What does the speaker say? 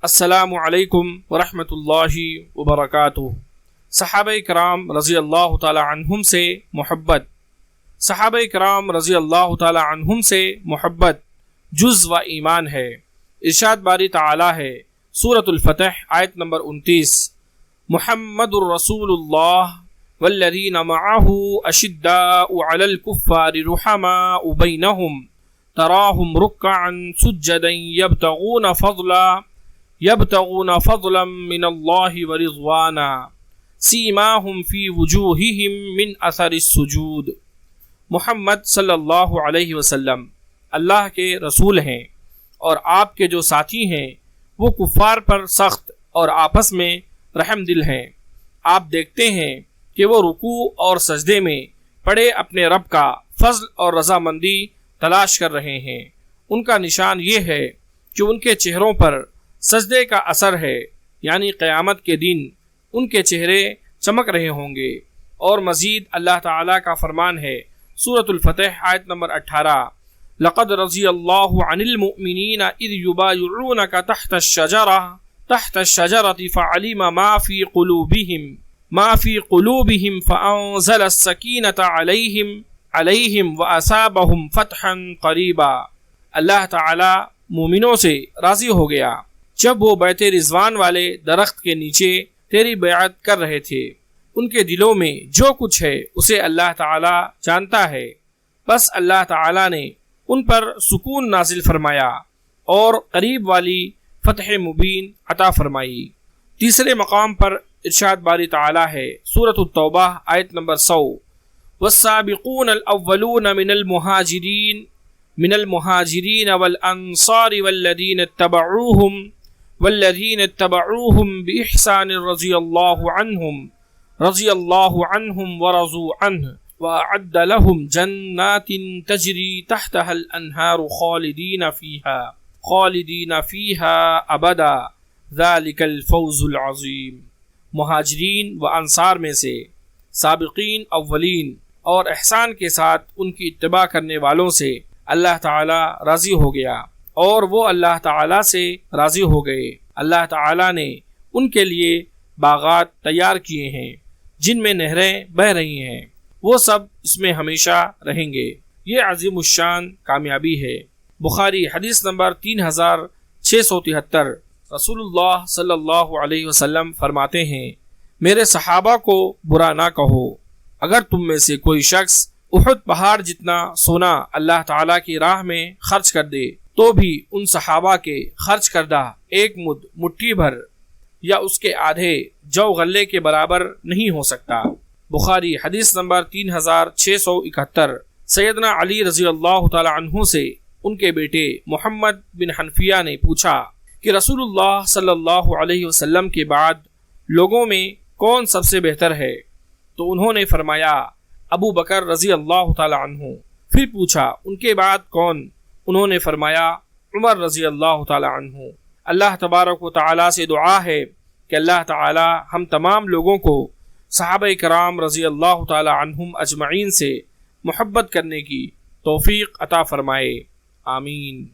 السلام علیکم ورحمۃ اللہ وبرکاتہ۔ صحابہ کرام رضی اللہ تعالی عنہم سے محبت، صحابہ کرام رضی اللہ تعالی عنہم سے محبت جز و ایمان ہے۔ ارشاد باری تعالی ہے سورۃ الفتح آیت نمبر 29، محمد الرسول اللہ والذین معہ اشداء علی الکفار رحماء بینہم تراہم رکعا سجدا یبتغون فضلا من اللہ ورضوانا سیماہم فی وجوہہم من اثر السجود۔ محمد صلی اللہ علیہ وسلم اللہ کے رسول ہیں اور آپ کے جو ساتھی ہیں وہ کفار پر سخت اور آپس میں رحم دل ہیں۔ آپ دیکھتے ہیں کہ وہ رکوع اور سجدے میں پڑے اپنے رب کا فضل اور رضامندی تلاش کر رہے ہیں۔ ان کا نشان یہ ہے کہ ان کے چہروں پر سجدے کا اثر ہے، یعنی قیامت کے دن ان کے چہرے چمک رہے ہوں گے۔ اور مزید اللہ تعالیٰ کا فرمان ہے سورۃ الفتح آیت نمبر 18، لقد رضی اللہ عن المؤمنین اذ یبایعونک تحت الشجرۃ فعلم ما فی قلوبہم فانزل السکینۃ علیہم واصابہم فتحا قریبا۔ اللہ تعالیٰ مومنوں سے راضی ہو گیا جب وہ بیت رضوان والے درخت کے نیچے تیری بیعت کر رہے تھے۔ ان کے دلوں میں جو کچھ ہے اسے اللہ تعالی جانتا ہے، بس اللہ تعالی نے ان پر سکون نازل فرمایا اور قریب والی فتح مبین عطا فرمائی۔ تیسرے مقام پر ارشاد باری تعالی ہے سورۃ التوبہ آیت نمبر 100، والسابقون الاولون من المہاجرین والانصار والذین اتبعوهم بإحسان رضی اللہ عنہم ورضوا عنہ وأعد لهم جنات تجری تحتها الانہار خالدین فیہا ابدا ذلک الفوز العظیم۔ مہاجرین و انصار میں سے سابقین اولین اور احسان کے ساتھ ان کی اتباع کرنے والوں سے اللہ تعالی راضی ہو گیا اور وہ اللہ تعالی سے راضی ہو گئے۔ اللہ تعالی نے ان کے لیے باغات تیار کیے ہیں جن میں نہریں بہہ رہی ہیں، وہ سب اس میں ہمیشہ رہیں گے۔ یہ عظیم الشان کامیابی ہے۔ بخاری حدیث نمبر 3673، رسول اللہ صلی اللہ علیہ وسلم فرماتے ہیں، میرے صحابہ کو برا نہ کہو، اگر تم میں سے کوئی شخص احد پہاڑ جتنا سونا اللہ تعالیٰ کی راہ میں خرچ کر دے تو بھی ان صحابہ کے خرچ کردہ ایک مد مٹھی بھر یا اس کے آدھے جو غلے کے برابر نہیں ہو سکتا۔ بخاری حدیث نمبر 3671، سیدنا علی رضی اللہ تعالی عنہ سے ان کے بیٹے محمد بن حنفیہ نے پوچھا کہ رسول اللہ صلی اللہ علیہ وسلم کے بعد لوگوں میں کون سب سے بہتر ہے؟ تو انہوں نے فرمایا ابو بکر رضی اللہ تعالی عنہ۔ پھر پوچھا ان کے بعد کون؟ انہوں نے فرمایا عمر رضی اللہ تعالی عنہ۔ اللہ تبارک و تعالی سے دعا ہے کہ اللہ تعالی ہم تمام لوگوں کو صحابہ کرام رضی اللہ تعالی عنہم اجمعین سے محبت کرنے کی توفیق عطا فرمائے، آمین۔